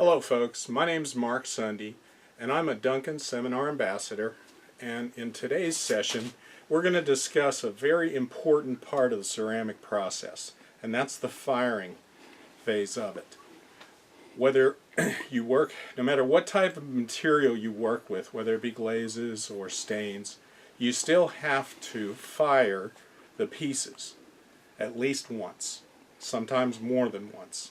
Hello folks, my name is Mark Sundie and I'm a Duncan Seminar Ambassador, and in today's session we're going to discuss a very important part of the ceramic process, and that's the firing phase of it. Whether you work, no matter what type of material you work with, whether it be glazes or stains, you still have to fire the pieces at least once, sometimes more than once.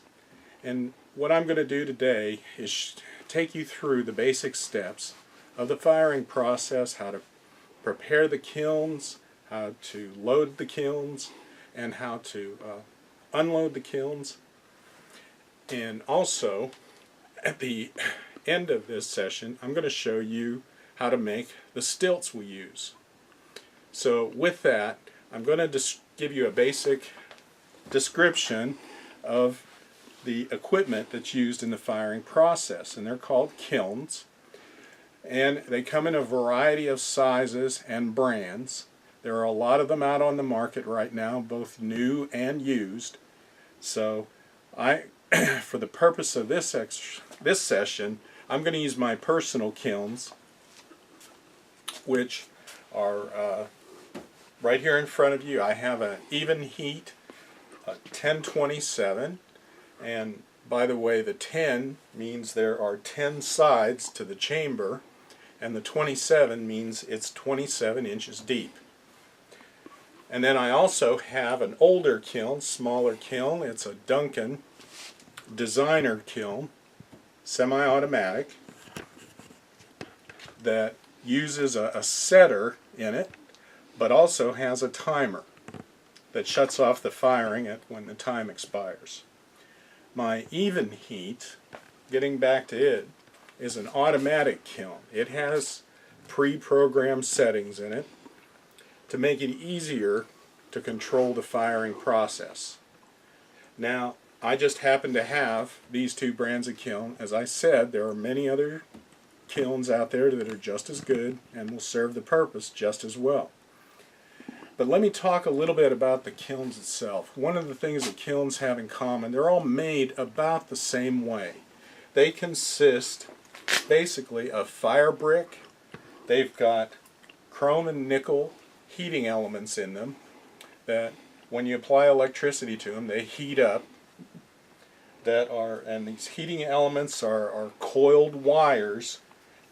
And what I'm going to do today is take you through the basic steps of the firing process, how to prepare the kilns, how to load the kilns, and how to unload the kilns. And also, at the end of this session, I'm going to show you how to make the stilts we use. So with that, I'm going to give you a basic description of the equipment that's used in the firing process, and they're called kilns, and they come in a variety of sizes and brands. There are a lot of them out on the market right now, both new and used. So for the purpose of this session, I'm going to use my personal kilns, which are right here in front of you. I have an even heat 1027. And by the way, the 10 means there are 10 sides to the chamber, and the 27 means it's 27 inches deep. And then I also have an older kiln, smaller kiln. It's a Duncan designer kiln, semi-automatic, that uses a setter in it, but also has a timer that shuts off the firing when the time expires. My even heat, getting back to it, is an automatic kiln. It has pre-programmed settings in it to make it easier to control the firing process. Now, I just happen to have these two brands of kiln. As I said, there are many other kilns out there that are just as good and will serve the purpose just as well. But let me talk a little bit about the kilns itself. One of the things that kilns have in common, they're all made about the same way. They consist basically of fire brick. They've got chrome and nickel heating elements in them that when you apply electricity to them, they heat up. And these heating elements are coiled wires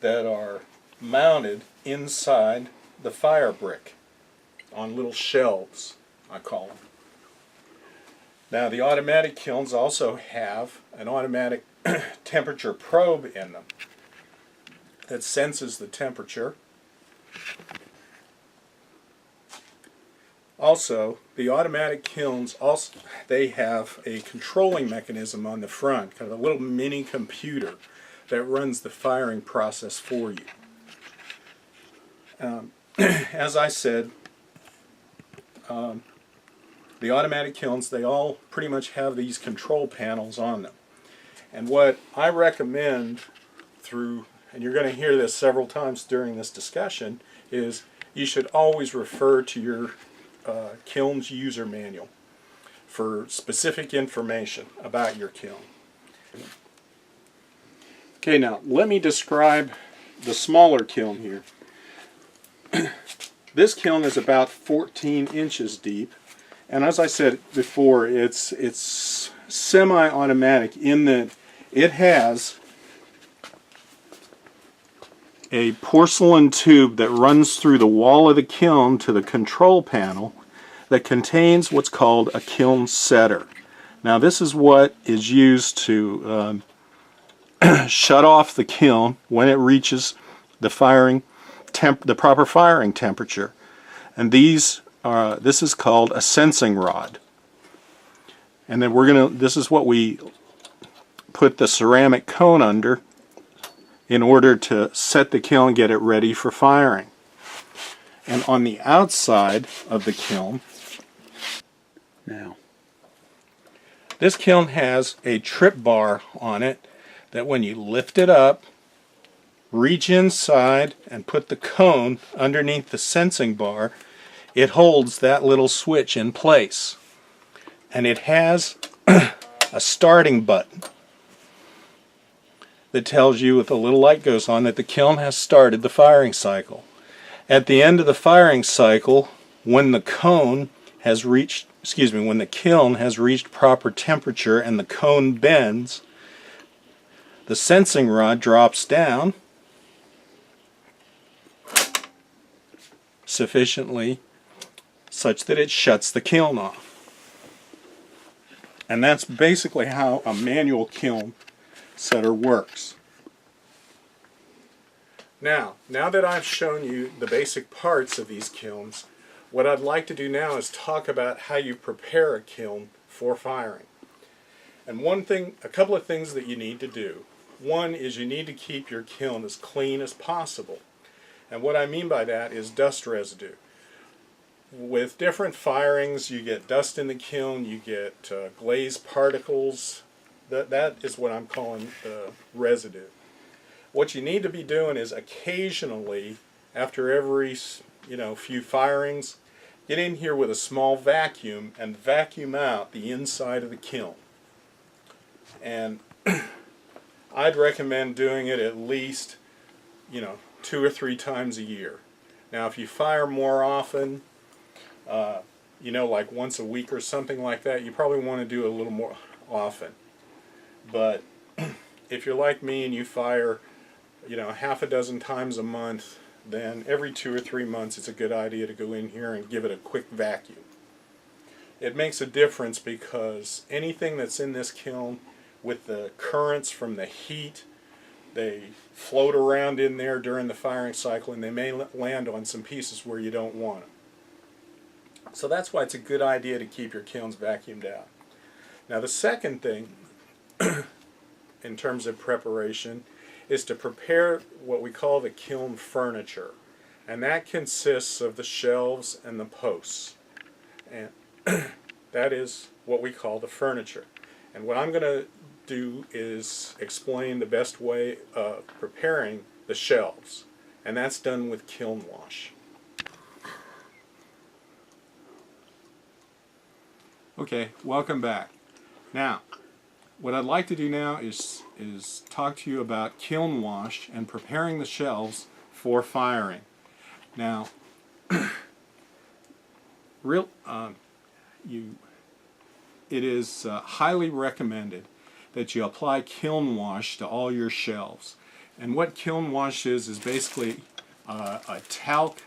that are mounted inside the fire brick on little shelves, I call them. Now, the automatic kilns also have an automatic temperature probe in them that senses the temperature. Also, the automatic kilns they have a controlling mechanism on the front, kind of a little mini computer that runs the firing process for you. As I said, the automatic kilns, they all pretty much have these control panels on them. And what I recommend and you're going to hear this several times during this discussion, is you should always refer to your kiln's user manual for specific information about your kiln. Okay, now let me describe the smaller kiln here. This kiln is about 14 inches deep, and as I said before, it's semi-automatic in that it has a porcelain tube that runs through the wall of the kiln to the control panel that contains what's called a kiln setter. Now, this is what is used to shut off the kiln when it reaches the proper firing temperature, and this is called a sensing rod. And then this is what we put the ceramic cone under in order to set the kiln and get it ready for firing. And on the outside of the kiln, now, this kiln has a trip bar on it that when you lift it up, reach inside and put the cone underneath the sensing bar, it holds that little switch in place. And it has a starting button. that tells you, with a little light goes on, that the kiln has started the firing cycle. At the end of the firing cycle, when the kiln has reached proper temperature and the cone bends, the sensing rod drops down sufficiently such that it shuts the kiln off. And that's basically how a manual kiln setter works. Now that I've shown you the basic parts of these kilns, what I'd like to do now is talk about how you prepare a kiln for firing. And a couple of things that you need to do. One is you need to keep your kiln as clean as possible. And what I mean by that is dust residue. With different firings, you get dust in the kiln, you get glaze particles. That is what I'm calling residue. What you need to be doing is occasionally, after every few firings, get in here with a small vacuum and vacuum out the inside of the kiln. And I'd recommend doing it at least 2 or 3 times a year. Now if you fire more often, like once a week or something like that, you probably want to do it a little more often. But if you're like me and you fire half a dozen times a month, then every 2 or 3 months it's a good idea to go in here and give it a quick vacuum. It makes a difference because anything that's in this kiln, with the currents from the heat, they float around in there during the firing cycle and they may land on some pieces where you don't want them. So that's why it's a good idea to keep your kilns vacuumed out. Now the second thing in terms of preparation is to prepare what we call the kiln furniture, and that consists of the shelves and the posts, and that is what we call the furniture. And what I'm going to do is explain the best way of preparing the shelves, and that's done with kiln wash. Okay, welcome back. Now, what I'd like to do now is talk to you about kiln wash and preparing the shelves for firing. Now, it is highly recommended that you apply kiln wash to all your shelves. And what kiln wash is basically a talc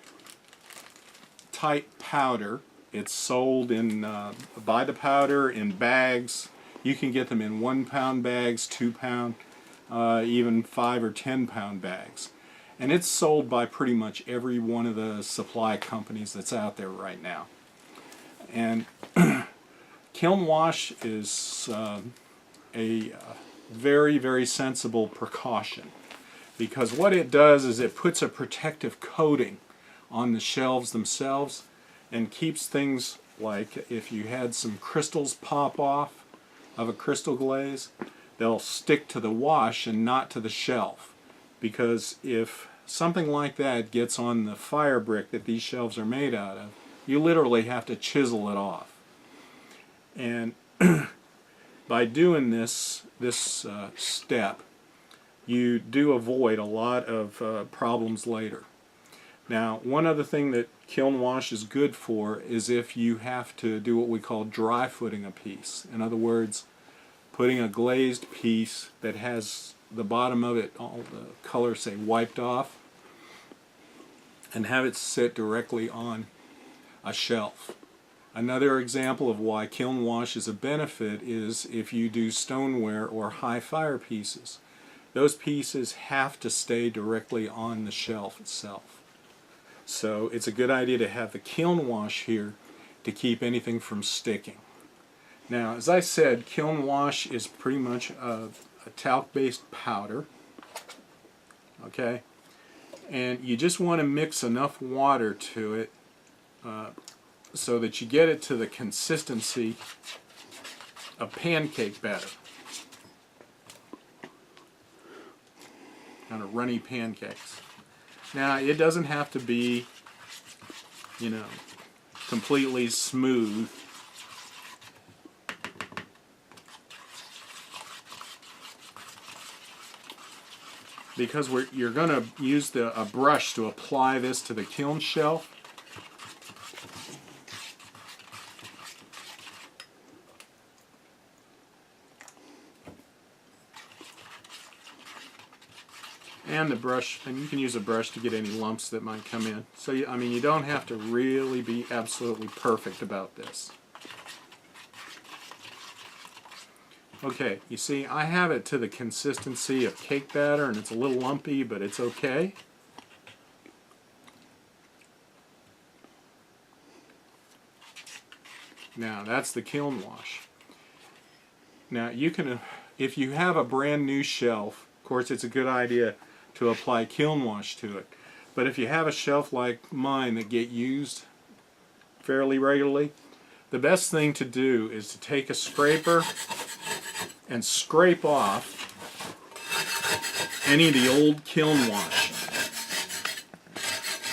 type powder. It's sold by the powder in bags. You can get them in 1 pound bags, 2 pound, even 5 or 10 pound bags. And it's sold by pretty much every one of the supply companies that's out there right now. And kiln wash is a very, very sensible precaution, because what it does is it puts a protective coating on the shelves themselves and keeps things like, if you had some crystals pop off of a crystal glaze, they'll stick to the wash and not to the shelf. Because if something like that gets on the fire brick that these shelves are made out of, you literally have to chisel it off. And by doing this step, you do avoid a lot of problems later. Now, one other thing that kiln wash is good for is if you have to do what we call dry footing a piece. In other words, putting a glazed piece that has the bottom of it, all the color, say, wiped off, and have it sit directly on a shelf. Another example of why kiln wash is a benefit is if you do stoneware or high fire pieces. Those pieces have to stay directly on the shelf itself. So it's a good idea to have the kiln wash here to keep anything from sticking. Now, as I said, kiln wash is pretty much a talc-based powder. Okay? And you just want to mix enough water to it so that you get it to the consistency of pancake batter. Kind of runny pancakes. Now, it doesn't have to be, completely smooth. because you're going to use a brush to apply this to the kiln shelf. And the brush, and you can use a brush to get any lumps that might come in. So, I mean, you don't have to really be absolutely perfect about this. Okay, you see, I have it to the consistency of cake batter, and it's a little lumpy, but it's okay. Now, that's the kiln wash. Now, you can, if you have a brand new shelf, of course, it's a good idea to apply kiln wash to it. But if you have a shelf like mine that get used fairly regularly, the best thing to do is to take a scraper and scrape off any of the old kiln wash.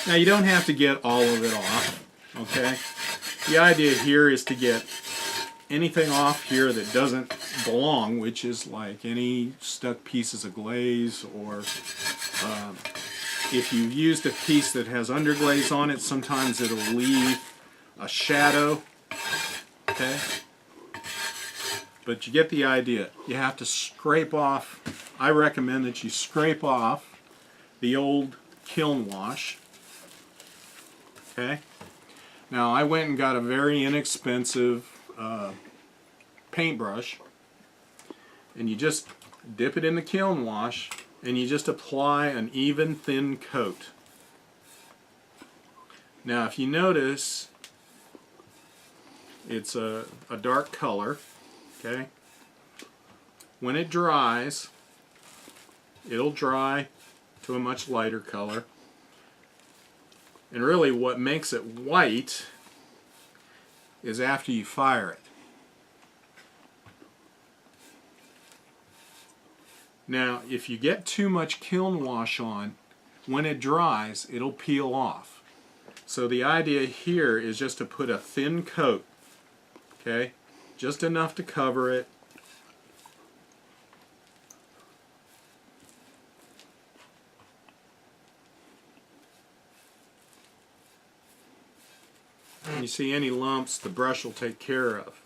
Now, you don't have to get all of it off, okay? The idea here is to get anything off here that doesn't belong, which is like any stuck pieces of glaze, or if you used a piece that has underglaze on it, sometimes it'll leave a shadow, okay? But you get the idea. You have to scrape off. I recommend that you scrape off the old kiln wash, okay? Now, I went and got a very inexpensive paintbrush, and you just dip it in the kiln wash, and you just apply an even thin coat. Now, if you notice, it's a dark color, okay? When it dries, it'll dry to a much lighter color. And really what makes it white is after you fire it. Now, if you get too much kiln wash on, when it dries, it'll peel off. So the idea here is just to put a thin coat, okay? Just enough to cover it. And you see any lumps, the brush will take care of.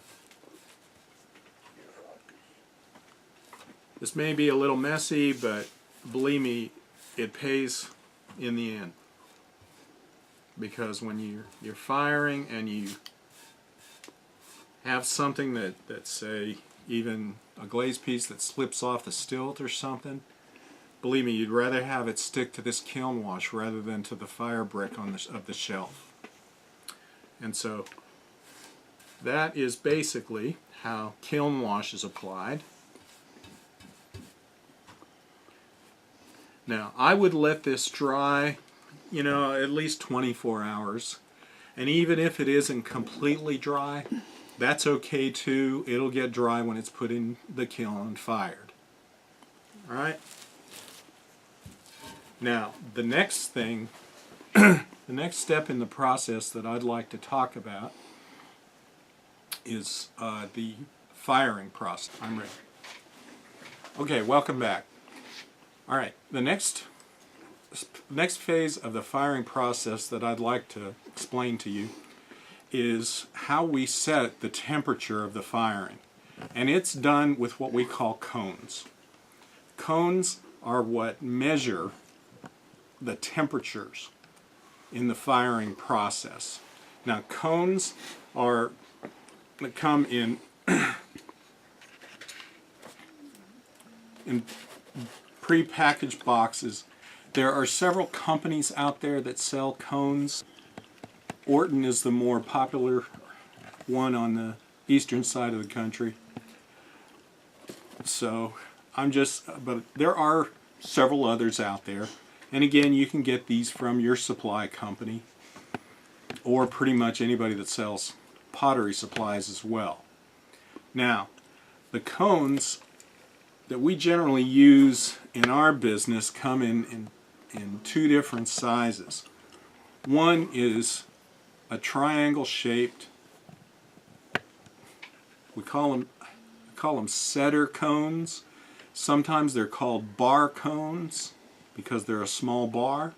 This may be a little messy, but believe me, it pays in the end. Because when you're firing and you have something that say, even a glaze piece that slips off the stilt or something, believe me, you'd rather have it stick to this kiln wash rather than to the fire brick of the shelf. And so that is basically how kiln wash is applied. Now, I would let this dry, at least 24 hours. And even if it isn't completely dry, that's okay too. It'll get dry when it's put in the kiln and fired. All right? Now, the next thing, the next step in the process that I'd like to talk about is the firing process. I'm ready. Okay, welcome back. All right, the next phase of the firing process that I'd like to explain to you is how we set the temperature of the firing. And it's done with what we call cones. Cones are what measure the temperatures in the firing process. Now, cones come in pre-packaged boxes. There are several companies out there that sell cones. Orton is the more popular one on the eastern side of the country. So but there are several others out there. And again, you can get these from your supply company or pretty much anybody that sells pottery supplies as well. Now, the cones that we generally use in our business come in two different sizes. One is a triangle shaped, we call them setter cones. Sometimes they're called bar cones. because they're a small bar.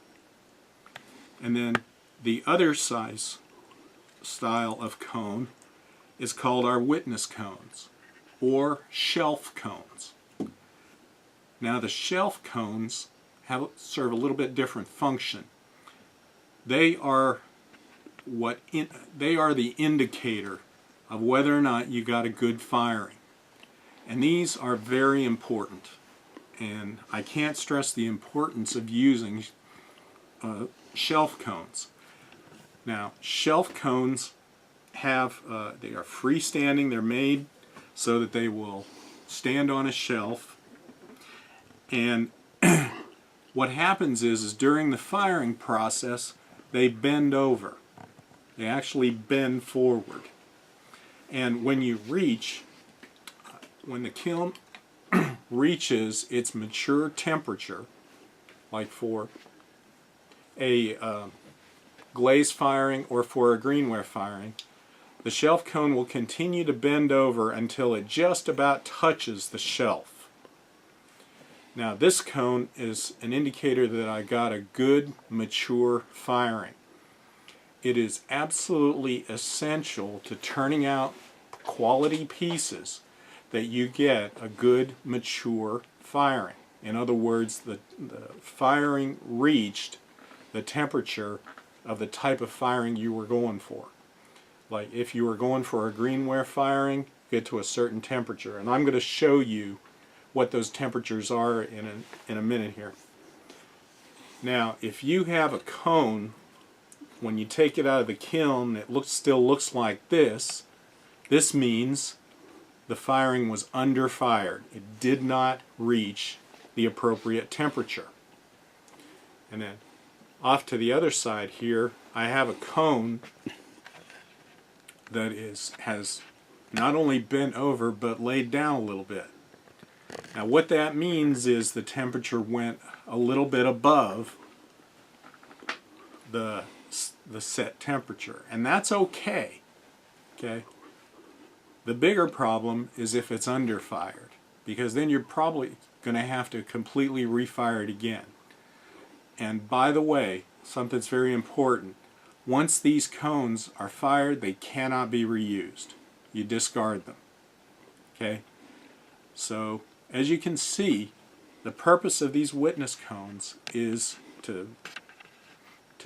And then the other size style of cone is called our witness cones, or shelf cones. Now the shelf cones serve a little bit different function. They are the indicator of whether or not you got a good firing. And these are very important. And I can't stress the importance of using shelf cones. Now, shelf cones they are freestanding. They're made so that they will stand on a shelf. And what happens is during the firing process, they bend over. They actually bend forward. And when you reach, when the kiln reaches its mature temperature, like for a glaze firing or for a greenware firing, the shelf cone will continue to bend over until it just about touches the shelf. Now this cone is an indicator that I got a good mature firing. It is absolutely essential to turning out quality pieces that you get a good mature firing. In other words, the firing reached the temperature of the type of firing you were going for. Like if you were going for a greenware firing, get to a certain temperature. And I'm going to show you what those temperatures are in a minute here. Now, if you have a cone, when you take it out of the kiln, it still looks like this. This means the firing was under-fired. It did not reach the appropriate temperature. And then off to the other side here, I have a cone that has not only bent over but laid down a little bit. Now what that means is the temperature went a little bit above the set temperature, and that's okay. The bigger problem is if it's under-fired, because then you're probably going to have to completely refire it again. And by the way, something that's very important, once these cones are fired, they cannot be reused. You discard them. Okay? So, as you can see, the purpose of these witness cones is to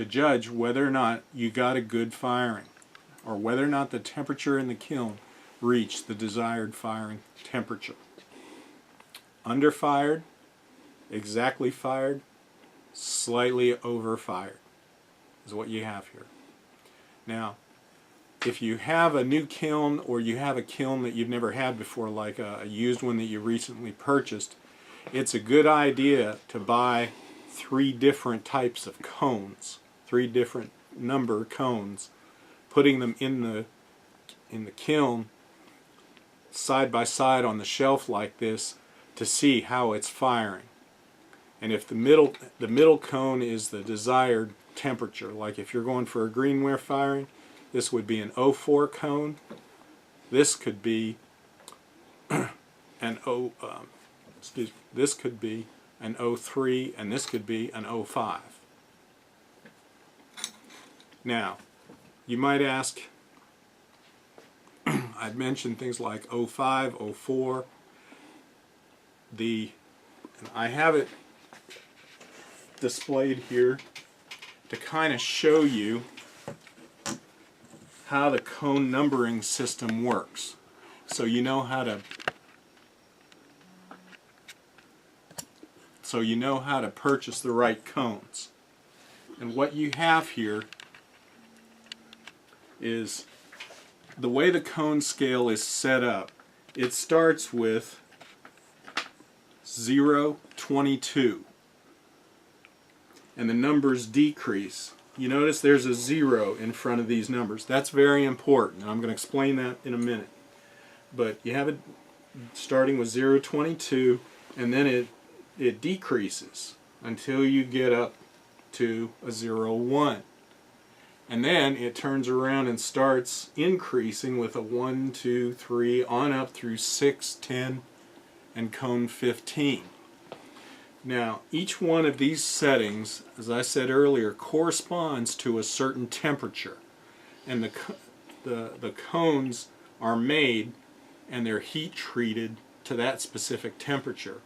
judge whether or not you got a good firing, or whether or not the temperature in the kiln reached the desired firing temperature. Under-fired, exactly fired, slightly over-fired is what you have here. Now, if you have a new kiln, or you have a kiln that you've never had before, like a used one that you recently purchased, it's a good idea to buy 3 different types of cones, 3 different number cones, putting them in the kiln side by side on the shelf like this to see how it's firing. And if the middle cone is the desired temperature, like if you're going for a greenware firing, this would be an 04 cone. This could be this could be an 03, and this could be an 05. Now, you might ask, I've mentioned things like 05, 04. And I have it displayed here to kind of show you how the cone numbering system works, so you know how to purchase the right cones. And what you have here is the way the cone scale is set up. It starts with 022, and the numbers decrease. You notice there's a 0 in front of these numbers. That's very important, and I'm going to explain that in a minute. But you have it starting with 022, and then it decreases until you get up to a 01. And then it turns around and starts increasing with a 1, 2, 3, on up through 6, 10, and cone 15. Now, each one of these settings, as I said earlier, corresponds to a certain temperature. And the cones are made and they're heat treated to that specific temperature.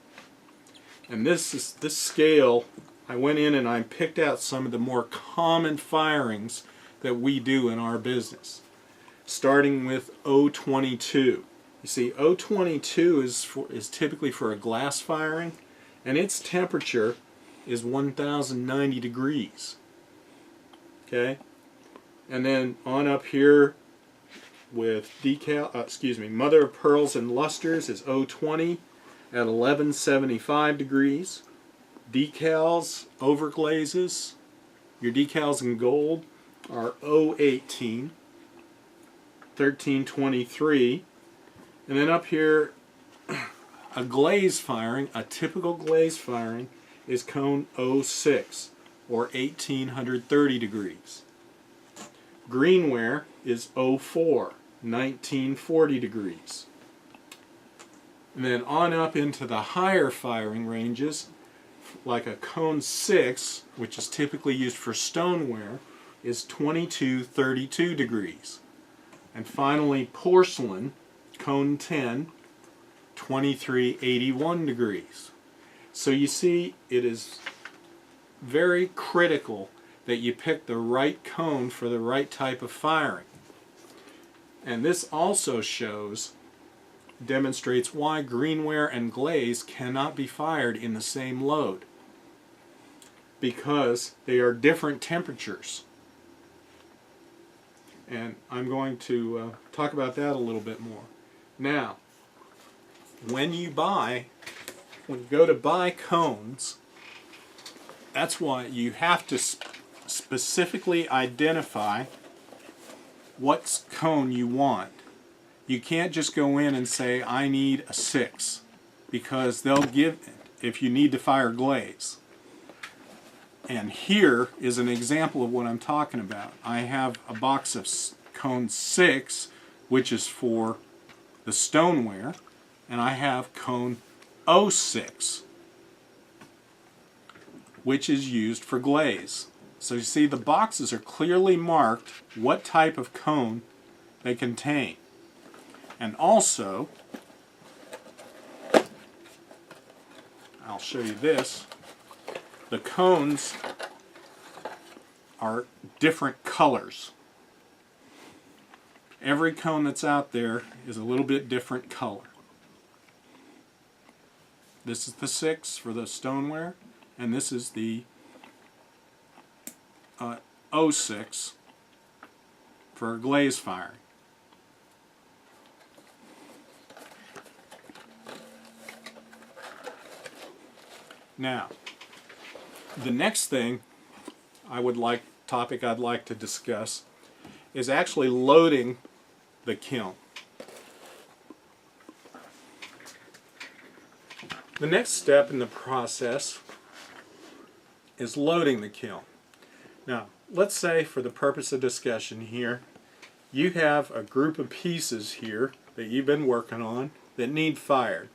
And this scale, I went in and I picked out some of the more common firings that we do in our business. Starting with O22. You see, O22 is typically for a glass firing, and its temperature is 1090 degrees. Okay? And then on up here with mother of pearls and lusters is O20 at 1175 degrees. Decals, overglazes, your decals in gold are O18, 1323. And then up here, a glaze firing, a typical glaze firing, is cone 06, or 1830 degrees. Greenware is 04, 1940 degrees. And then on up into the higher firing ranges, like a cone 6, which is typically used for stoneware, is 2232 degrees. And finally, porcelain, cone 10, 2381 degrees. So you see, it is very critical that you pick the right cone for the right type of firing. And this also demonstrates why greenware and glaze cannot be fired in the same load, because they are different temperatures. And I'm going to talk about that a little bit more. Now, when you go to buy cones, that's why you have to specifically identify what cone you want. You can't just go in and say, I need a 6, because they'll give it if you need to fire glaze. And here is an example of what I'm talking about. I have a box of cone 6, which is for the stoneware, and I have cone 06, which is used for glaze. So you see, the boxes are clearly marked what type of cone they contain. And also, I'll show you this, the cones are different colors. Every cone that's out there is a little bit different color. This is the 6 for the stoneware, and this is the 06 for glaze firing. Now, the next topic I'd like to discuss is actually loading the kiln. The next step in the process is loading the kiln. Now, let's say, for the purpose of discussion here, you have a group of pieces here that you've been working on that need fired.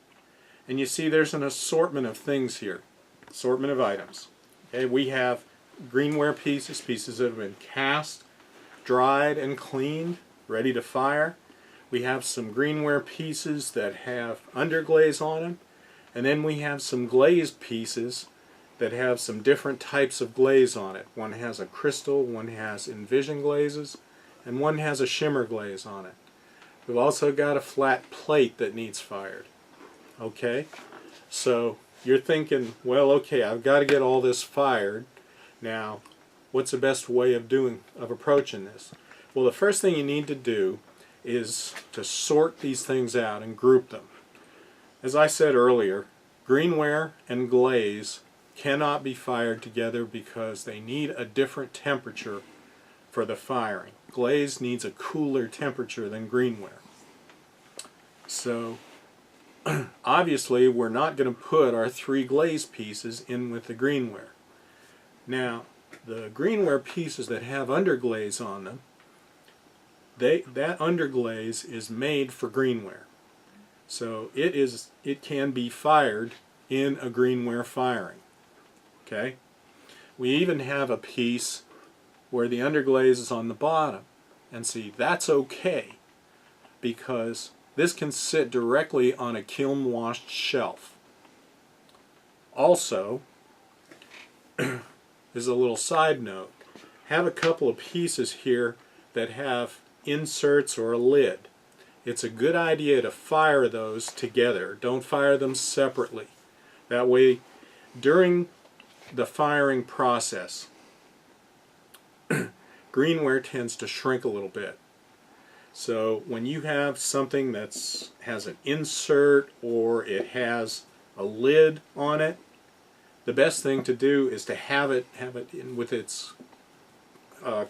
And you see there's an assortment of things here, assortment of items. Okay, we have greenware pieces that have been cast, dried, and cleaned, ready to fire. We have some greenware pieces that have underglaze on them. And then we have some glaze pieces that have some different types of glaze on it. One has a crystal, one has envision glazes, and one has a shimmer glaze on it. We've also got a flat plate that needs fired. Okay, so you're thinking, well, okay, I've got to get all this fired. Now, what's the best way of approaching this? Well, the first thing you need to do is to sort these things out and group them. As I said earlier, greenware and glaze cannot be fired together because they need a different temperature for the firing. Glaze needs a cooler temperature than greenware. So, obviously, we're not going to put our 3 glaze pieces in with the greenware. Now, the greenware pieces that have underglaze on them, that underglaze is made for greenware. So it can be fired in a greenware firing. Okay? We even have a piece where the underglaze is on the bottom. And see, that's okay because this can sit directly on a kiln washed shelf. Also, as a little side note, have a couple of pieces here that have inserts or a lid. It's a good idea to fire those together. Don't fire them separately. That way, during the firing process, greenware tends to shrink a little bit. So when you have something that has an insert or it has a lid on it, the best thing to do is to have it in with its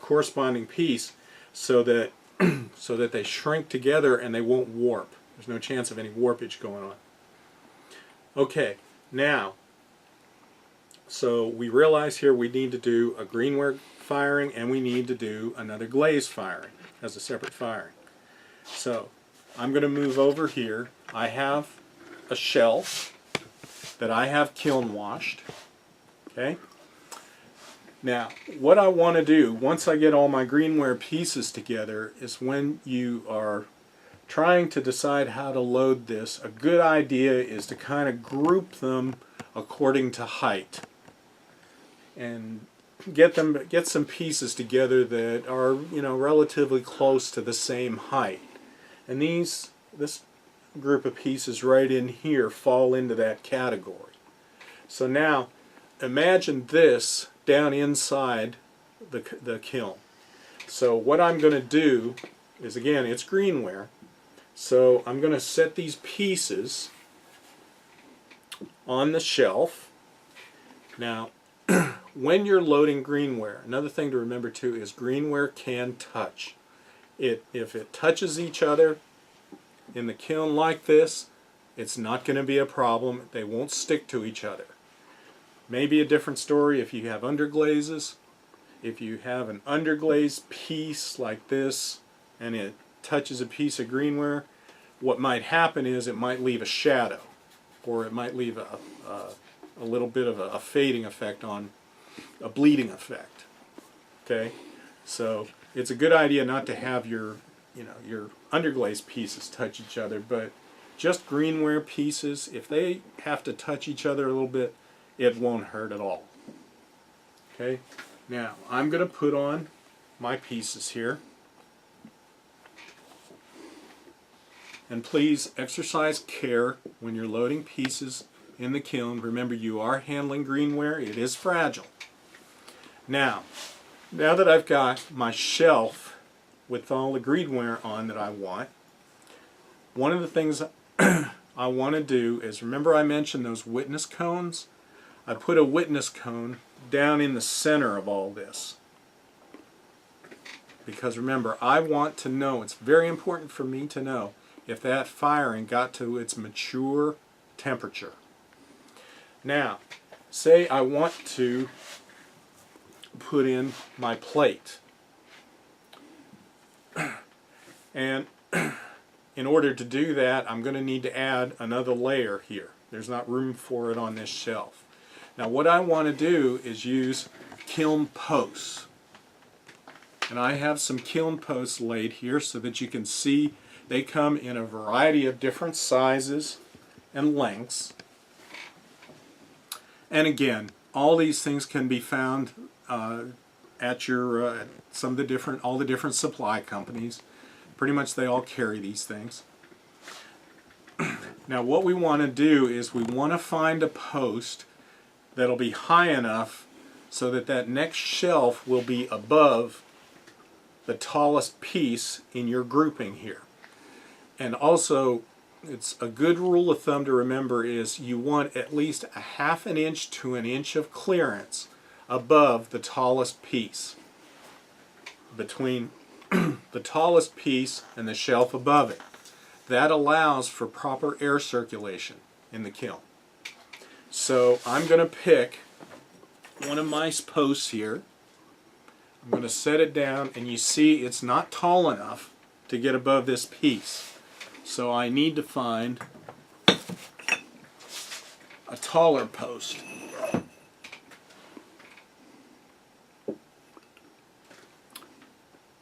corresponding piece so that they shrink together and they won't warp. There's no chance of any warpage going on. Okay, now, so we realize here we need to do a greenware firing and we need to do another glaze firing as a separate firing. So I'm going to move over here. I have a shelf that I have kiln washed. Okay? Now, what I want to do once I get all my greenware pieces together is when you are trying to decide how to load this, a good idea is to kind of group them according to height and get some pieces together that are, you know, relatively close to the same height. And this group of pieces right in here fall into that category. So now imagine this down inside the kiln. So what I'm going to do is, again, it's greenware, so I'm going to set these pieces on the shelf. Now when you're loading greenware, another thing to remember too is greenware can touch. If it touches each other in the kiln like this, it's not going to be a problem. They won't stick to each other. Maybe a different story if you have underglazes. If you have an underglazed piece like this and it touches a piece of greenware, what might happen is it might leave a shadow, or it might leave a little bit of a fading effect, on a bleeding effect. Okay, so it's a good idea not to have your underglaze pieces touch each other, but just greenware pieces, if they have to touch each other a little bit, it won't hurt at all. Okay, now I'm going to put on my pieces here. And please exercise care when you're loading pieces in the kiln. Remember, you are handling greenware. It is fragile. Now that I've got my shelf with all the greenware on that I want, one of the things I want to do is, remember I mentioned those witness cones? I put a witness cone down in the center of all this. Because remember, I want to know, it's very important for me to know if that firing got to its mature temperature. Now, say I want to put in my plate. And in order to do that, I'm going to need to add another layer here. There's not room for it on this shelf. Now what I want to do is use kiln posts. And I have some kiln posts laid here so that you can see they come in a variety of different sizes and lengths. And again, all these things can be found at your all the different supply companies. Pretty much they all carry these things. Now what we want to do is we want to find a post that'll be high enough so that that next shelf will be above the tallest piece in your grouping here. And also, it's a good rule of thumb to remember is you want at least a ½ an inch to an inch of clearance above the tallest piece, between the tallest piece and the shelf above it. That allows for proper air circulation in the kiln. So I'm going to pick one of my posts here. I'm going to set it down, and you see it's not tall enough to get above this piece. So I need to find a taller post.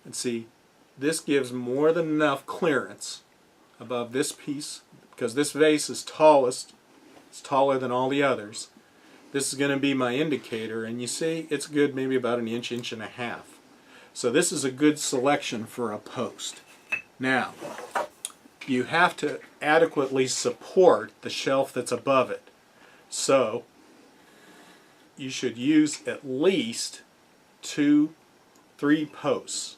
And see, this gives more than enough clearance above this piece, because this vase is tallest. It's taller than all the others. This is going to be my indicator, and you see it's good maybe about an inch, inch and a half. So this is a good selection for a post. Now, you have to adequately support the shelf that's above it. So you should use at least 2-3 posts,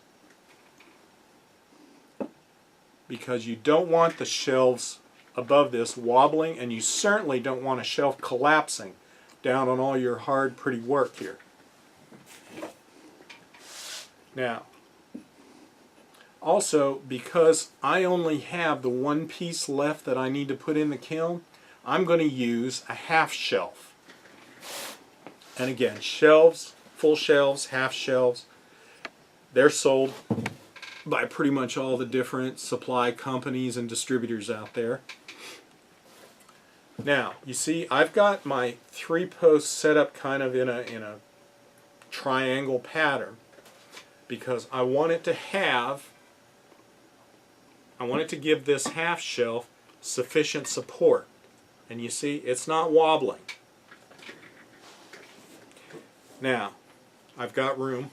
because you don't want the shelves above this wobbling, and you certainly don't want a shelf collapsing down on all your hard, pretty work here. Now, also, because I only have the one piece left that I need to put in the kiln, I'm going to use a half shelf. And again, shelves, full shelves, half shelves, they're sold by pretty much all the different supply companies and distributors out there. Now, you see, I've got my 3 posts set up kind of in a triangle pattern, because I want it to give this half shelf sufficient support. And you see, it's not wobbling. Now, I've got room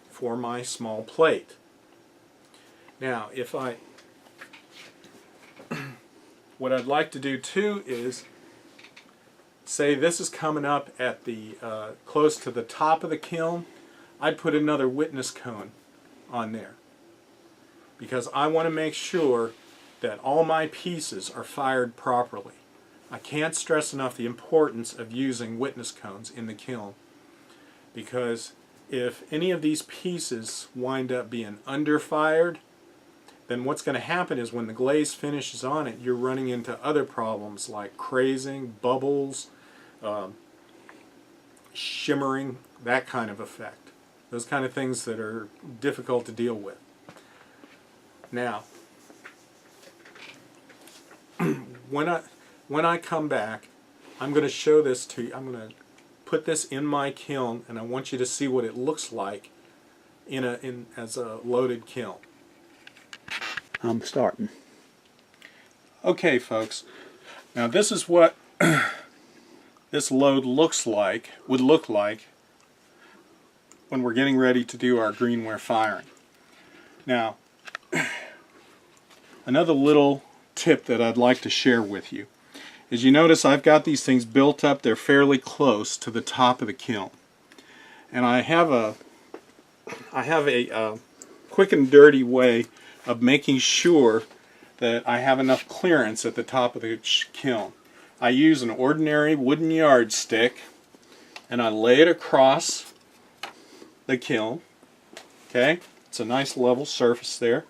for my small plate. Now, what I'd like to do too is, say this is coming up at the close to the top of the kiln, I'd put another witness cone on there, because I want to make sure that all my pieces are fired properly. I can't stress enough the importance of using witness cones in the kiln, because if any of these pieces wind up being underfired, then what's going to happen is when the glaze finishes on it, you're running into other problems like crazing, bubbles, shimmering, that kind of effect. Those kind of things that are difficult to deal with. Now, when I come back, I'm going to show this to you. I'm going to put this in my kiln, and I want you to see what it looks like as a loaded kiln. I'm starting. Okay, folks. Now this is what this load would look like when we're getting ready to do our greenware firing. Now, another little tip that I'd like to share with you is, you notice I've got these things built up. They're fairly close to the top of the kiln, and I have a quick and dirty way of making sure that I have enough clearance at the top of the kiln. I use an ordinary wooden yardstick, and I lay it across the kiln. Okay, it's a nice level surface there,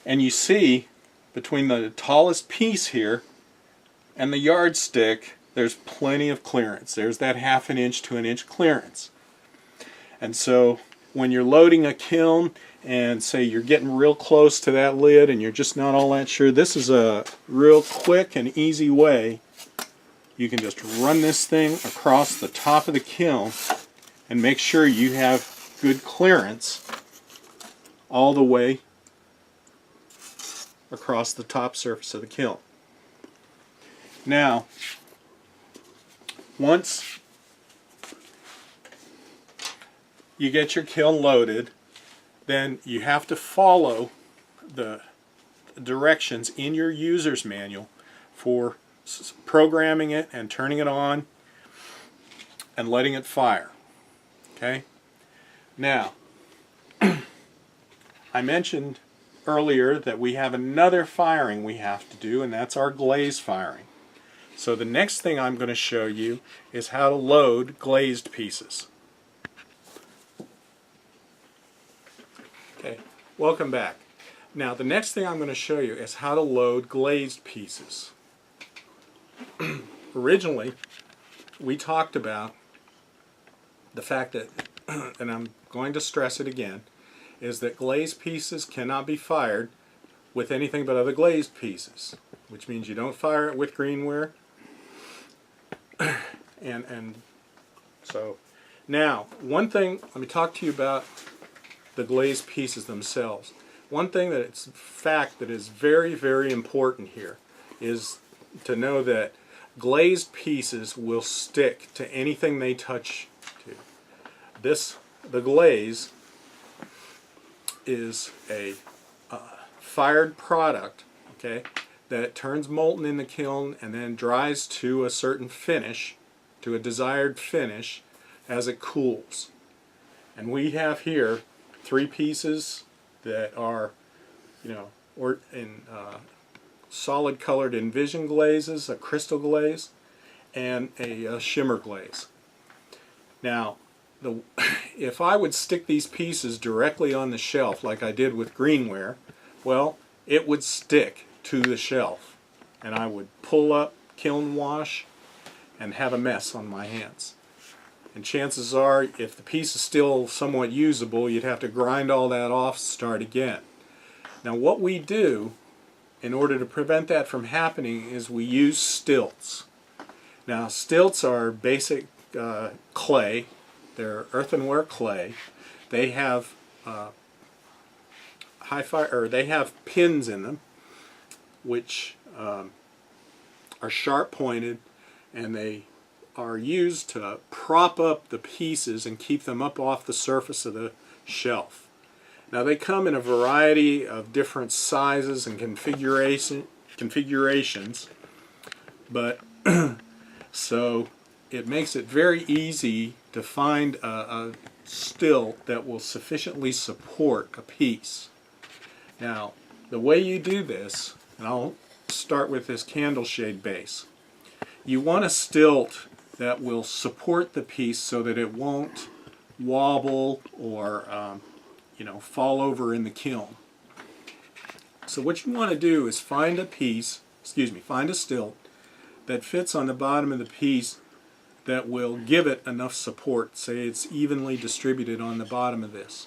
and you see between the tallest piece here and the yardstick, there's plenty of clearance. There's that 1/2 inch to 1 inch clearance. And so when you're loading a kiln and say you're getting real close to that lid and you're just not all that sure, this is a real quick and easy way. You can just run this thing across the top of the kiln and make sure you have good clearance all the way across the top surface of the kiln. Now, once you get your kiln loaded, then you have to follow the directions in your user's manual for programming it and turning it on and letting it fire. Okay? Now, I mentioned earlier that we have another firing we have to do, and that's our glaze firing. So the next thing I'm going to show you is how to load glazed pieces. Okay, welcome back. Now the next thing I'm going to show you is how to load glazed pieces. Originally, we talked about the fact that, and I'm going to stress it again, is that glazed pieces cannot be fired with anything but other glazed pieces, which means you don't fire it with greenware, And so now, one thing, let me talk to you about the glazed pieces themselves. One thing that it's fact that is very, very important here is to know that glazed pieces will stick to anything they touch to. The glaze is a fired product, okay, that turns molten in the kiln and then dries to a certain finish, to a desired finish, as it cools. And we have here 3 pieces that are, or in solid colored Envision glazes, a crystal glaze, and a shimmer glaze. Now, if I would stick these pieces directly on the shelf like I did with greenware, well, it would stick to the shelf, and I would pull up, kiln wash, and have a mess on my hands. And chances are, if the piece is still somewhat usable, you'd have to grind all that off, start again. Now what we do in order to prevent that from happening is we use stilts. Now stilts are basic clay. They're earthenware clay. They have they have pins in them, which are sharp pointed, and they are used to prop up the pieces and keep them up off the surface of the shelf. Now they come in a variety of different sizes and configurations, but so it makes it very easy to find a stilt that will sufficiently support a piece. Now the way you do this, and I'll start with this candle shade base, you want a stilt that will support the piece so that it won't wobble or fall over in the kiln. So what you want to do is find a stilt that fits on the bottom of the piece that will give it enough support. Say it's evenly distributed on the bottom of this,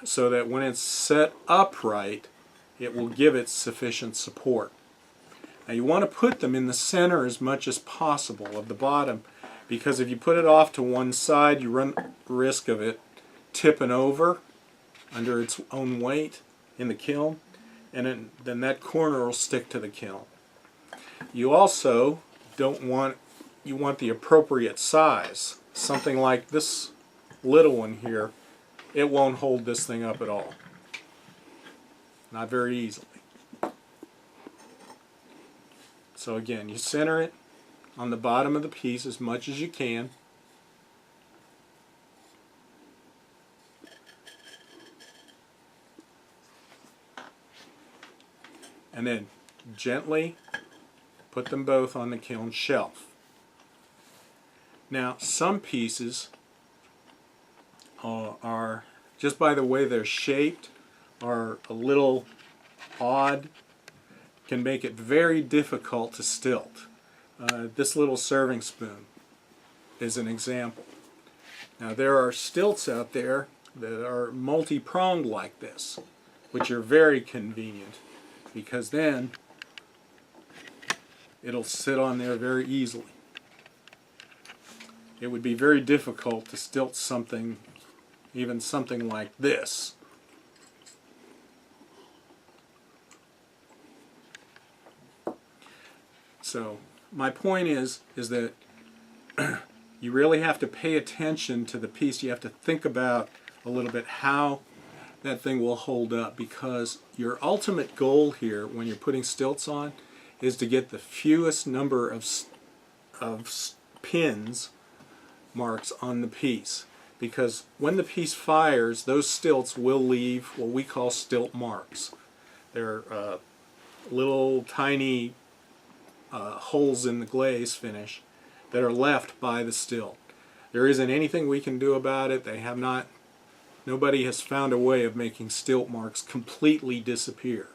so that when it's set upright, it will give it sufficient support. Now you want to put them in the center as much as possible of the bottom, because if you put it off to one side, you run the risk of it tipping over under its own weight in the kiln, and then that corner will stick to the kiln. You also want the appropriate size. Something like this little one here, it won't hold this thing up at all. Not very easily. So again, you center it on the bottom of the piece as much as you can. And then gently put them both on the kiln shelf. Now some pieces are, just by the way they're shaped, are a little odd, can make it very difficult to stilt. This little serving spoon is an example. Now there are stilts out there that are multi-pronged like this, which are very convenient, because then it'll sit on there very easily. It would be very difficult to stilt something, even something like this. So my point is that you really have to pay attention to the piece. You have to think about a little bit how that thing will hold up, because your ultimate goal here when you're putting stilts on is to get the fewest number of pins marks on the piece, because when the piece fires, those stilts will leave what we call stilt marks. They're little tiny holes in the glaze finish that are left by the stilt. There isn't anything we can do about it. Nobody has found a way of making stilt marks completely disappear,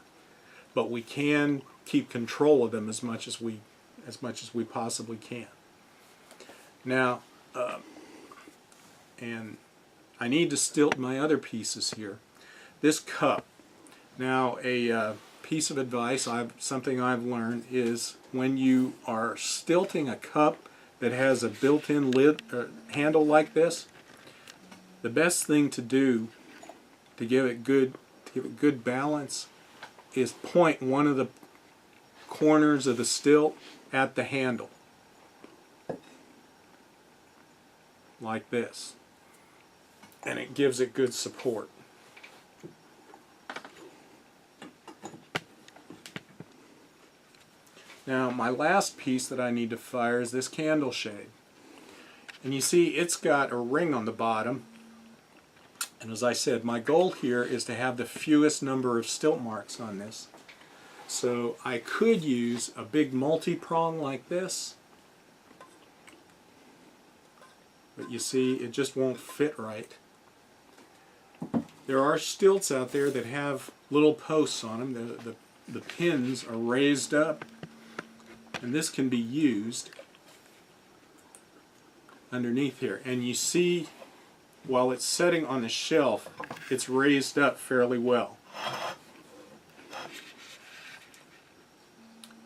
but we can keep control of them as much as we possibly can. Now, and I need to stilt my other pieces here. This cup. Now, piece of advice, something I've learned, is when you are stilting a cup that has a built-in lid handle like this, the best thing to do to give it good balance is point one of the corners of the stilt at the handle, like this, and it gives it good support. Now my last piece that I need to fire is this candle shade, and you see it's got a ring on the bottom, and as I said, my goal here is to have the fewest number of stilt marks on this. So I could use a big multi-prong like this, but you see it just won't fit right. There are stilts out there that have little posts on them. The pins are raised up, and this can be used underneath here. And you see, while it's setting on the shelf, it's raised up fairly well.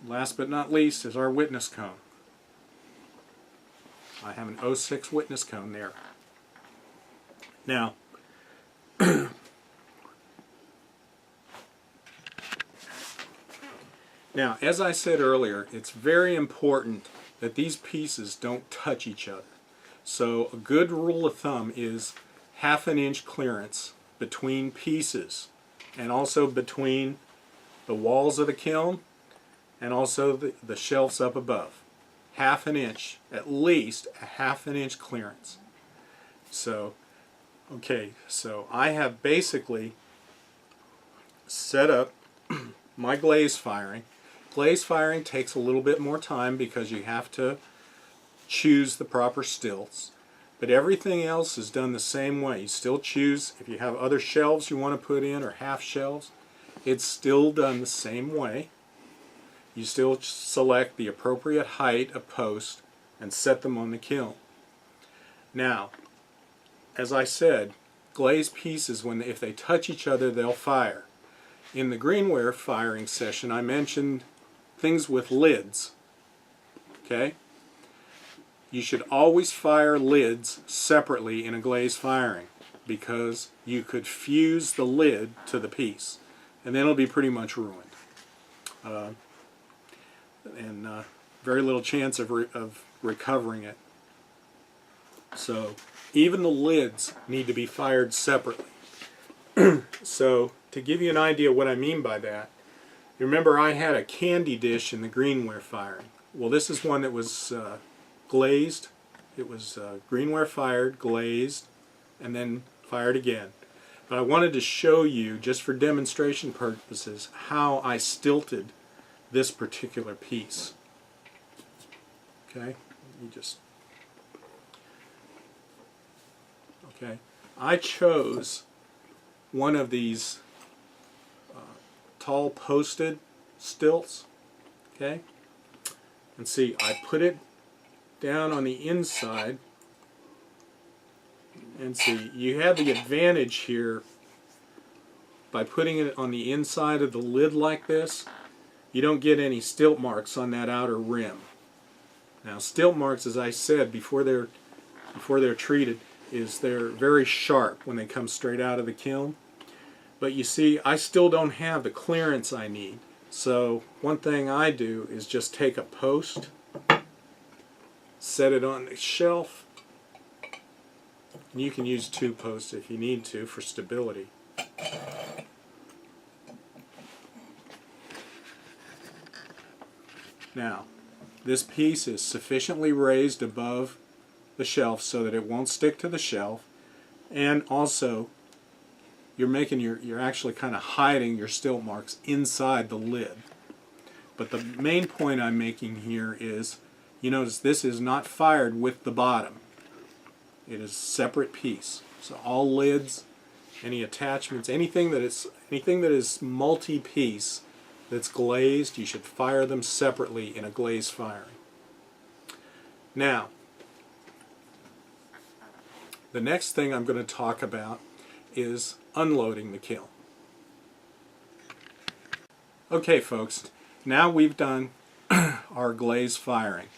Last but not least is our witness cone. I have an 06 witness cone there. Now, as I said earlier, it's very important that these pieces don't touch each other. So a good rule of thumb is 1/2 inch clearance between pieces, and also between the walls of the kiln and also the shelves up above. 1/2 inch, at least a 1/2 inch clearance. So, okay, so I have basically set up my glaze firing. Glaze firing takes a little bit more time because you have to choose the proper stilts, but everything else is done the same way. You still choose, if you have other shelves you want to put in, or half shelves, it's still done the same way. You still select the appropriate height of post and set them on the kiln. Now, as I said, glaze pieces, if they touch each other, they'll fire. In the greenware firing session, I mentioned things with lids. Okay? You should always fire lids separately in a glaze firing, because you could fuse the lid to the piece, and then it'll be pretty much ruined. Very little chance of recovering it. So even the lids need to be fired separately. So to give you an idea what I mean by that, you remember I had a candy dish in the greenware firing. Well, this is one that was glazed. It was greenware fired, glazed, and then fired again. But I wanted to show you, just for demonstration purposes, how I stilted this particular piece. Okay, okay, I chose one of these tall posted stilts. Okay, and see, I put it down on the inside, and see, you have the advantage here by putting it on the inside of the lid like this. You don't get any stilt marks on that outer rim. Now, stilt marks, as I said before they're treated, they're very sharp when they come straight out of the kiln. But you see, I still don't have the clearance I need. So one thing I do is just take a post, set it on the shelf, and you can use 2 posts if you need to for stability. Now, this piece is sufficiently raised above the shelf so that it won't stick to the shelf, and also you're actually kind of hiding your stilt marks inside the lid. But the main point I'm making here is, you notice this is not fired with the bottom. It is a separate piece. So all lids, any attachments, anything that is multi-piece that's glazed, you should fire them separately in a glaze firing. Now, the next thing I'm going to talk about is unloading the kiln. Okay, folks, now we've done our glaze firing.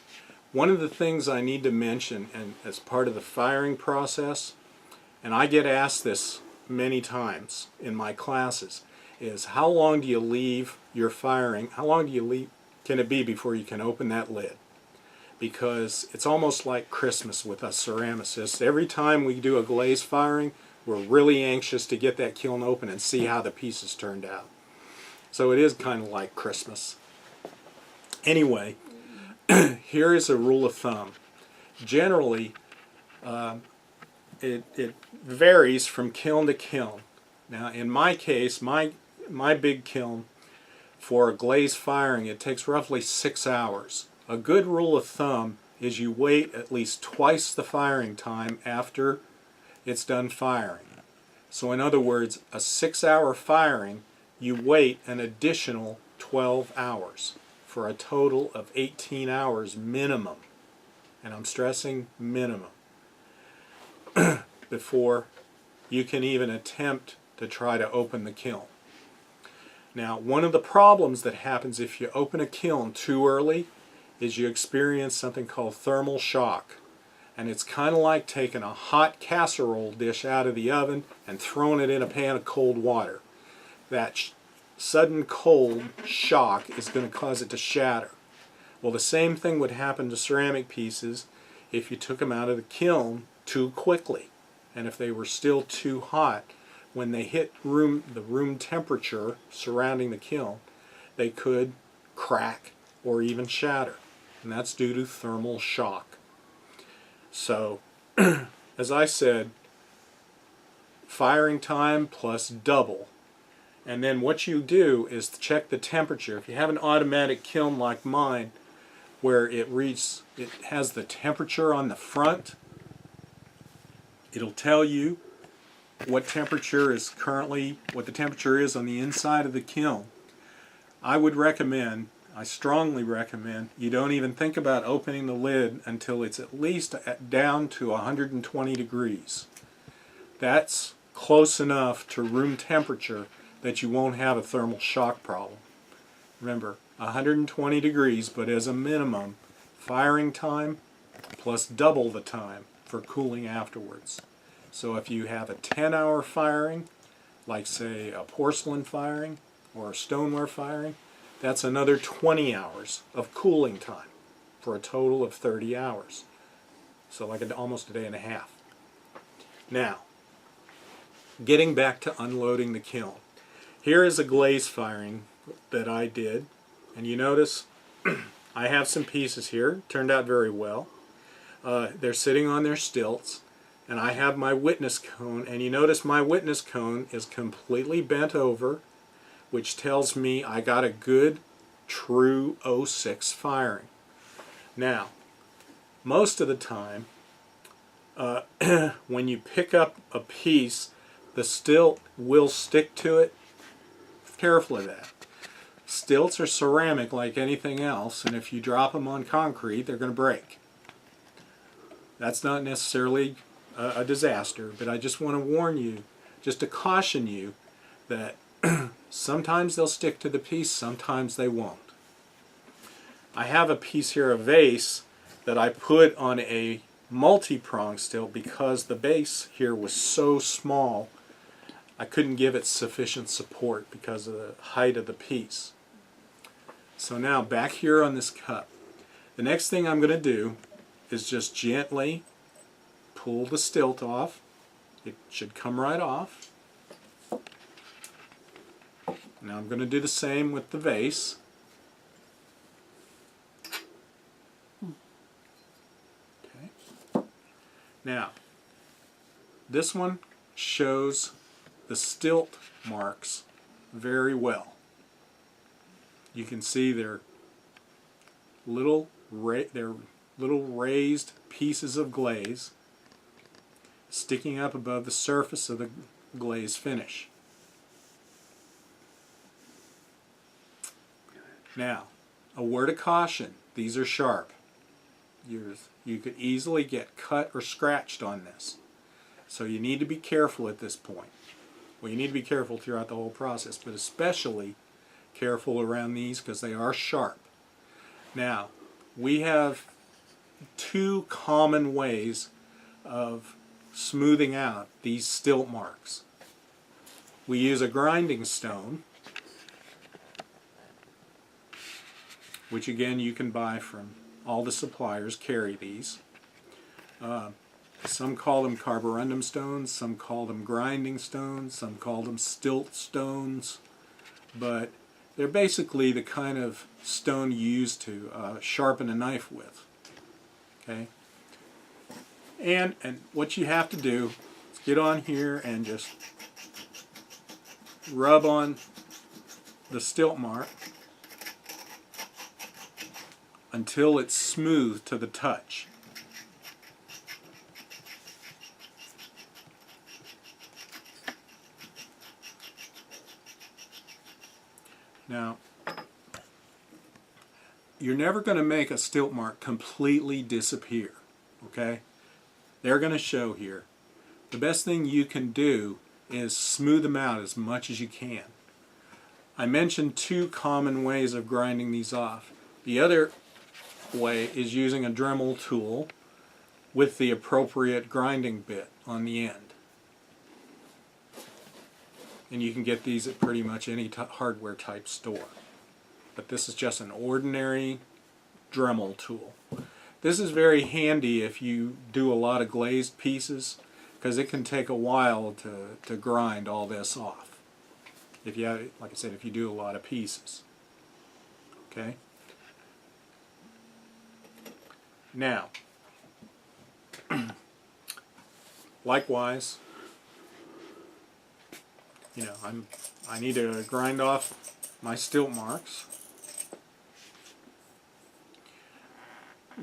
One of the things I need to mention, and as part of the firing process, and I get asked this many times in my classes, is how long do you leave your firing, how long can it be before you can open that lid? Because it's almost like Christmas with us ceramicists. Every time we do a glaze firing, we're really anxious to get that kiln open and see how the pieces turned out. So it is kind of like Christmas. Anyway, here is a rule of thumb. Generally, it varies from kiln to kiln. Now, in my case, my big kiln, for a glaze firing, it takes roughly 6 hours. A good rule of thumb is you wait at least twice the firing time after it's done firing. So in other words, a 6-hour firing, you wait an additional 12 hours for a total of 18 hours minimum. And I'm stressing minimum. Before you can even attempt to try to open the kiln. Now, one of the problems that happens if you open a kiln too early is you experience something called thermal shock. And it's kind of like taking a hot casserole dish out of the oven and throwing it in a pan of cold water. That sudden cold shock is going to cause it to shatter. Well, the same thing would happen to ceramic pieces if you took them out of the kiln too quickly. And if they were still too hot, when they hit the room temperature surrounding the kiln, they could crack or even shatter. And that's due to thermal shock. So, as I said, firing time plus double. And then what you do is check the temperature. If you have an automatic kiln like mine, where it has the temperature on the front, it'll tell you what the temperature is on the inside of the kiln. I strongly recommend, you don't even think about opening the lid until it's at least down to 120 degrees. That's close enough to room temperature that you won't have a thermal shock problem. Remember, 120 degrees, but as a minimum, firing time plus double the time for cooling afterwards. So if you have a 10-hour firing, like say a porcelain firing or a stoneware firing, that's another 20 hours of cooling time for a total of 30 hours. So like almost a day and a half. Now, getting back to unloading the kiln. Here is a glaze firing that I did, and you notice I have some pieces here. Turned out very well. They're sitting on their stilts, and I have my witness cone, and you notice my witness cone is completely bent over, which tells me I got a good, true 06 firing. Now, most of the time, when you pick up a piece, the stilt will stick to it. Careful of that. Stilts are ceramic like anything else, and if you drop them on concrete, they're going to break. That's not necessarily a disaster, but I just want to warn you, just to caution you, that sometimes they'll stick to the piece, sometimes they won't. I have a piece here, a vase, that I put on a multi-prong stilt because the base here was so small I couldn't give it sufficient support because of the height of the piece. So now back here on this cup, the next thing I'm going to do is just gently pull the stilt off. It should come right off. Now I'm going to do the same with the vase. Okay. Now, this one shows the stilt marks very well. You can see they're little raised pieces of glaze sticking up above the surface of the glaze finish. Now, a word of caution, these are sharp. You could easily get cut or scratched on this. So you need to be careful at this point. Well, you need to be careful throughout the whole process, but especially careful around these because they are sharp. Now, we have two common ways of smoothing out these stilt marks. We use a grinding stone, which again you can buy from all the suppliers carry these. Some call them carborundum stones, some call them grinding stones, some call them stilt stones, but they're basically the kind of stone you use to sharpen a knife with. Okay? And what you have to do is get on here and just rub on the stilt mark until it's smooth to the touch. Now, you're never going to make a stilt mark completely disappear, okay? They're going to show here. The best thing you can do is smooth them out as much as you can. I mentioned two common ways of grinding these off. The other way is using a Dremel tool with the appropriate grinding bit on the end. And you can get these at pretty much any hardware type store. But this is just an ordinary Dremel tool. This is very handy if you do a lot of glazed pieces, because it can take a while to grind all this off. If you have, like I said, if you do a lot of pieces. Okay? Now, likewise, you know, I need to grind off my stilt marks.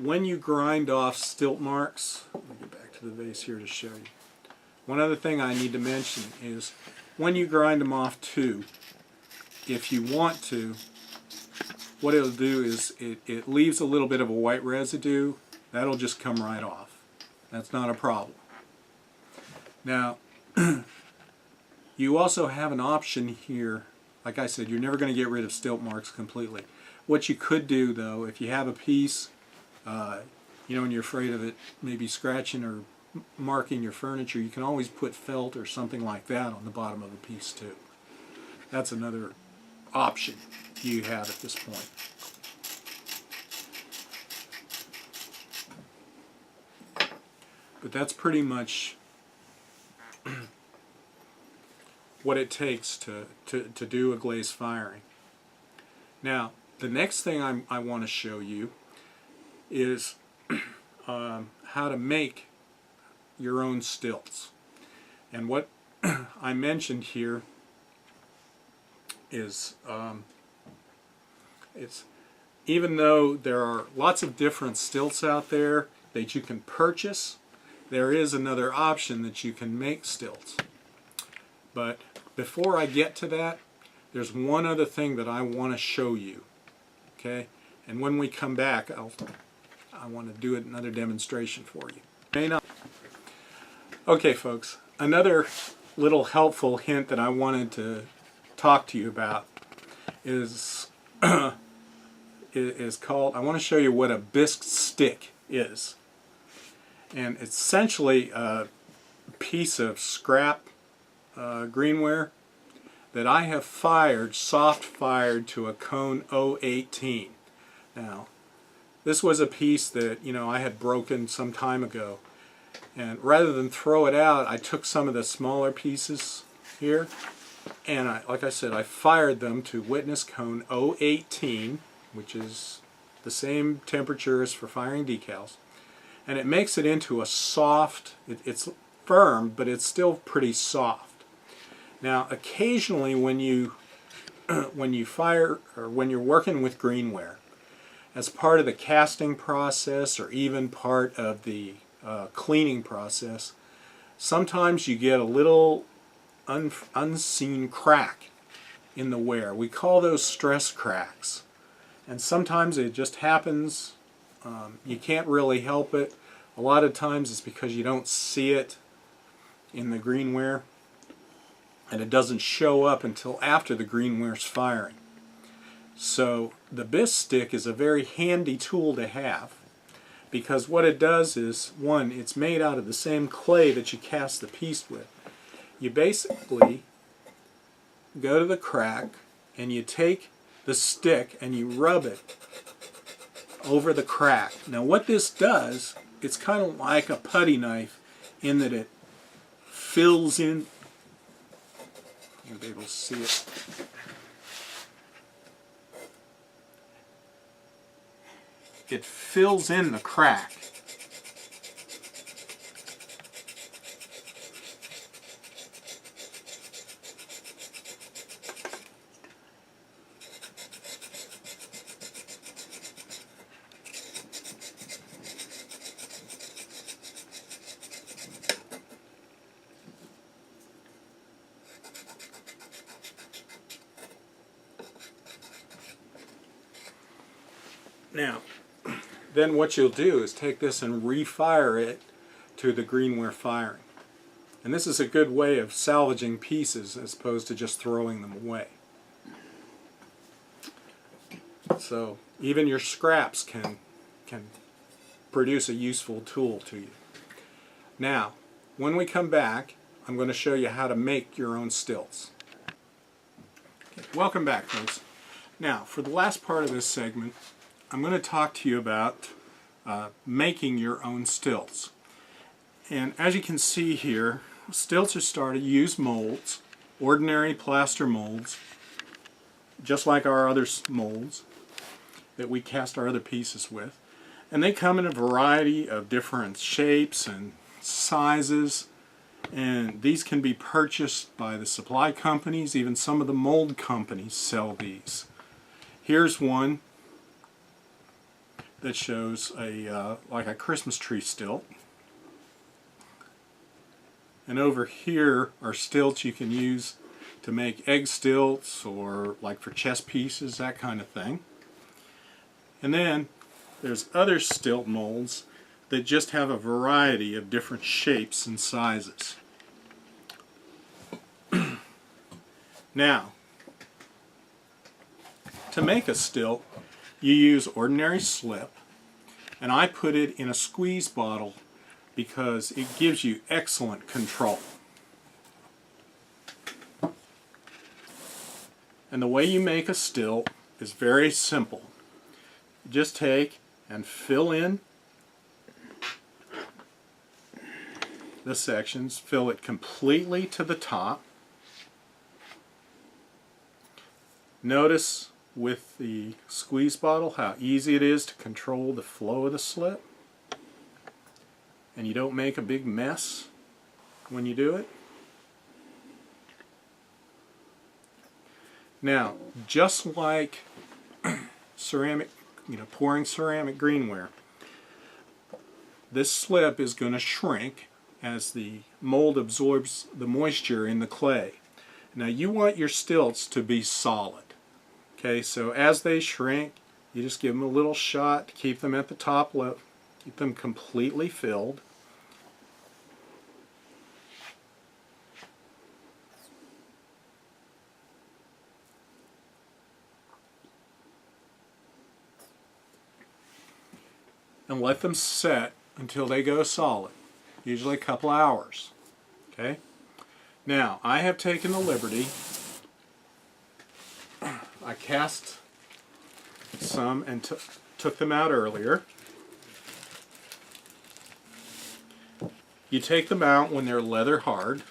When you grind off stilt marks, let me get back to the vase here to show you. One other thing I need to mention is when you grind them off too, if you want to, what it'll do is it leaves a little bit of a white residue. That'll just come right off. That's not a problem. Now, you also have an option here. Like I said, you're never going to get rid of stilt marks completely. What you could do, though, if you have a piece, you know, and you're afraid of it maybe scratching or marking your furniture, you can always put felt or something like that on the bottom of the piece, too. That's another option you have at this point. But that's pretty much what it takes to do a glaze firing. Now, the next thing I want to show you is how to make your own stilts. And what I mentioned here is it's even though there are lots of different stilts out there that you can purchase, there is another option that you can make stilts. But before I get to that, there's one other thing that I want to show you. Okay? And when we come back, I want to do another demonstration for you. May not. Okay, folks, another little helpful hint that I wanted to talk to you about is called, I want to show you what a bisque stick is. And it's essentially a piece of scrap greenware that I have fired, soft fired to a cone 018. Now, this was a piece that, you know, I had broken some time ago. And rather than throw it out, I took some of the smaller pieces here, and like I said, I fired them to witness cone 018, which is the same temperature as for firing decals. And it makes it into a soft, it's firm, but it's still pretty soft. Now, occasionally when you fire, or when you're working with greenware, as part of the casting process or even part of the cleaning process, sometimes you get a little unseen crack in the ware. We call those stress cracks. And sometimes it just happens. You can't really help it. A lot of times it's because you don't see it in the greenware, and it doesn't show up until after the greenware's firing. So the bisque stick is a very handy tool to have, because what it does is, one, it's made out of the same clay that you cast the piece with. You basically go to the crack and you take the stick and you rub it over the crack. Now what this does, it's kind of like a putty knife in that it fills in. You'll be able to see it. It fills in the crack. Now, then what you'll do is take this and refire it to the greenware firing. And this is a good way of salvaging pieces as opposed to just throwing them away. So even your scraps can produce a useful tool to you. Now, when we come back, I'm going to show you how to make your own stilts. Okay, welcome back, folks. Now, for the last part of this segment, I'm going to talk to you about making your own stilts. And as you can see here, stilts are started. You use molds, ordinary plaster molds, just like our other molds that we cast our other pieces with. And they come in a variety of different shapes and sizes, and these can be purchased by the supply companies. Even some of the mold companies sell these. Here's one that shows a like a Christmas tree stilt. And over here are stilts you can use to make egg stilts, or like for chess pieces, that kind of thing. And then there's other stilt molds that just have a variety of different shapes and sizes. Now, to make a stilt, you use ordinary slip, and I put it in a squeeze bottle because it gives you excellent control. And the way you make a stilt is very simple. You just take and fill in the sections, fill it completely to the top. Notice with the squeeze bottle how easy it is to control the flow of the slip, and you don't make a big mess when you do it. Now, just like ceramic, pouring ceramic greenware, this slip is going to shrink as the mold absorbs the moisture in the clay. Now you want your stilts to be solid. Okay, so as they shrink, you just give them a little shot to keep them at the top level, keep them completely filled. And let them set until they go solid, usually a couple hours. Okay? Now, I have taken the liberty, I cast some and took them out earlier. You take them out when they're leather hard.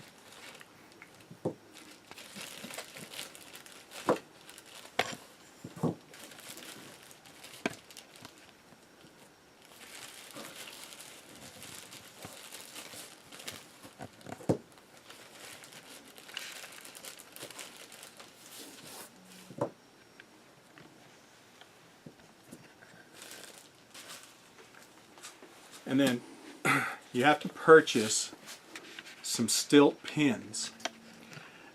And then you have to purchase some stilt pins.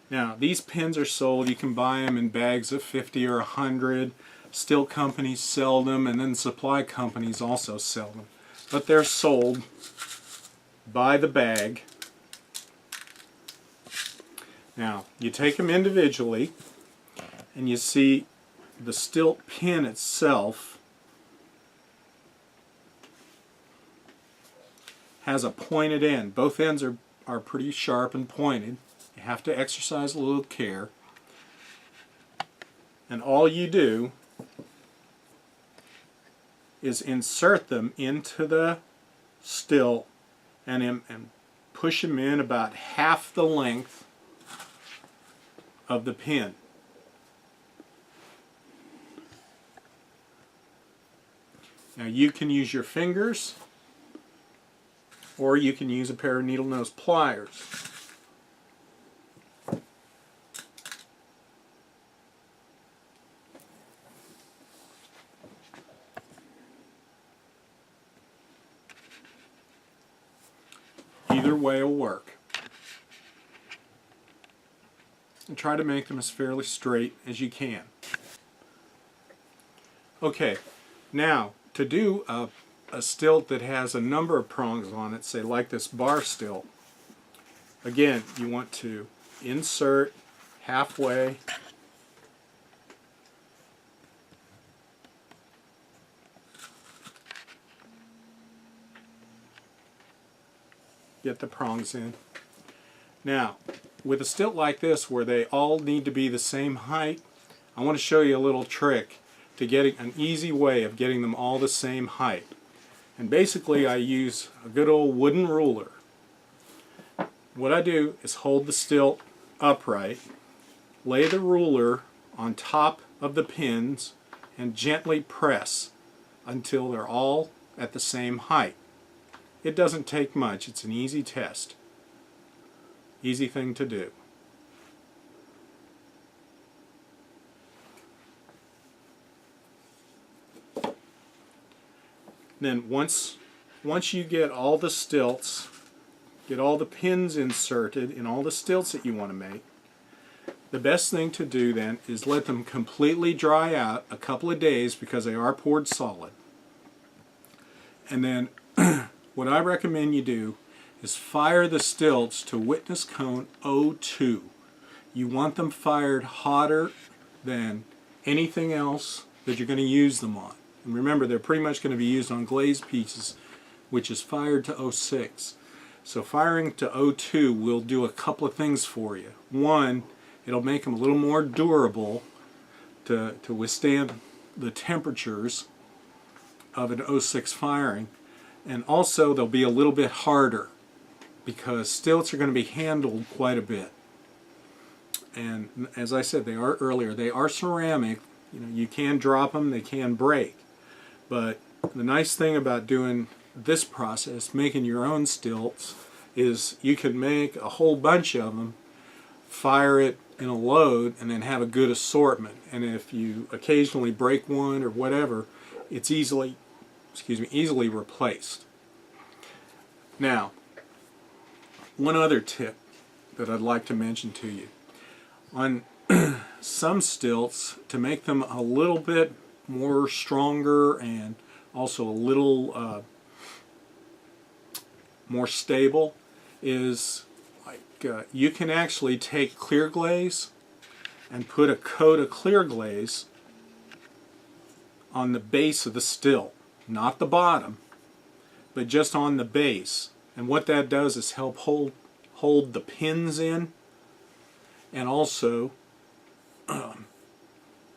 Now these pins are sold, you can buy them in bags of 50 or 100. Stilt companies sell them, and then supply companies also sell them. But they're sold by the bag. Now you take them individually, and you see the stilt pin itself has a pointed end. Both ends are pretty sharp and pointed. You have to exercise a little care. And all you do is insert them into the stilt and push them in about half the length of the pin. Now you can use your fingers, or you can use a pair of needle nose pliers. Either way will work. And try to make them as fairly straight as you can. Okay, now to do a stilt that has a number of prongs on it, say like this bar stilt, again, you want to insert halfway, get the prongs in. Now, with a stilt like this where they all need to be the same height, I want to show you a little trick to getting an easy way of getting them all the same height. And basically I use a good old wooden ruler. What I do is hold the stilt upright, lay the ruler on top of the pins, and gently press until they're all at the same height. It doesn't take much. It's an easy test. Easy thing to do. Then once you get all the stilts, get all the pins inserted in all the stilts that you want to make, the best thing to do then is let them completely dry out a couple of days because they are poured solid. And then what I recommend you do is fire the stilts to witness cone 02. You want them fired hotter than anything else that you're going to use them on. And remember, they're pretty much going to be used on glazed pieces, which is fired to 06. So firing to 02 will do a couple of things for you. One, it'll make them a little more durable to withstand the temperatures of an 06 firing. And also they'll be a little bit harder because stilts are going to be handled quite a bit. And as I said, they are ceramic. You know, you can drop them, they can break. But the nice thing about doing this process, making your own stilts, is you can make a whole bunch of them, fire it in a load, and then have a good assortment. And if you occasionally break one or whatever, it's easily replaced. Now, one other tip that I'd like to mention to you. On some stilts, to make them a little bit more stronger and also a little more stable, is like you can actually take clear glaze and put a coat of clear glaze on the base of the stilt, not the bottom, but just on the base. And what that does is help hold the pins in, and also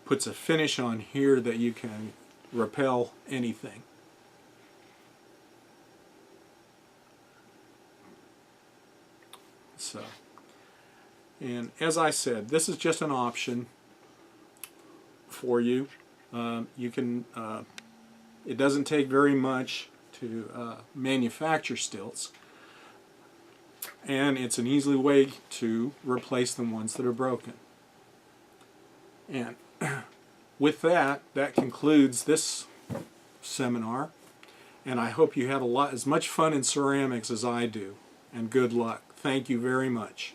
puts a finish on here that you can repel anything. So, and as I said, this is just an option for you. You can. It doesn't take very much to manufacture stilts, and it's an easy way to replace the ones that are broken. And with that concludes this seminar, and I hope you had as much fun in ceramics as I do, and good luck. Thank you very much.